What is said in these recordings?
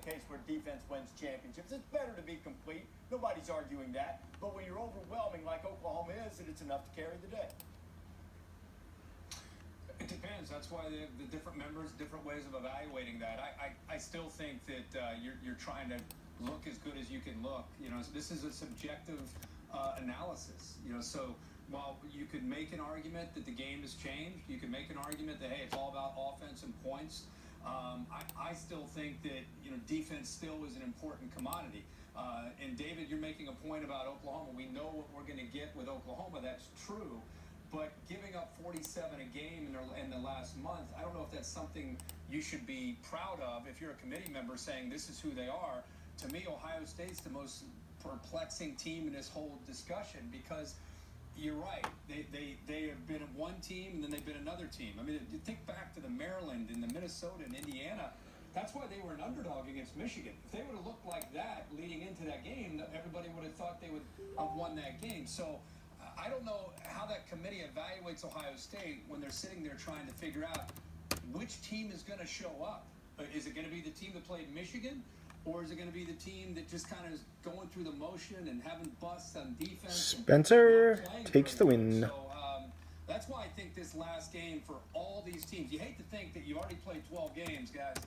case where defense wins championships. It's better to be complete. Nobody's arguing that. But when you're overwhelming like Oklahoma is, it's enough to carry the day. It depends. That's why the different members, different ways of evaluating that. I still think that you're trying to look as good as you can look. This is a subjective analysis. So while you could make an argument that the game has changed, you can make an argument that, hey, it's all about offense and points. I still think that defense still is an important commodity. And David, you're making a point about Oklahoma. We know what we're going to get with Oklahoma. That's true. But giving up 47 a game in the last month, I don't know if that's something you should be proud of if you're a committee member saying this is who they are. To me, Ohio State's the most perplexing team in this whole discussion because you're right. They have been one team and then they've been another team. I mean, you think back to the Maryland and the Minnesota and Indiana. That's why they were an underdog against Michigan. If they would have looked like that leading into that game, everybody would have thought they would have won that game. So I don't know how that committee evaluates Ohio State when they're sitting there trying to figure out which team is going to show up. Is it going to be the team that played Michigan? Or is it going to be the team that just kind of is going through the motion and having busts on defense? Spencer takes the win. So that's why I think this last game for all these teams, you hate to think that you already played 12 games, guys,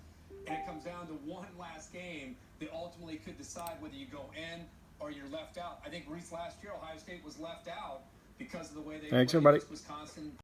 and it comes down to one last game that ultimately could decide whether you go in or you're left out. I think Reese last year, Ohio State was left out because of the way they played Wisconsin.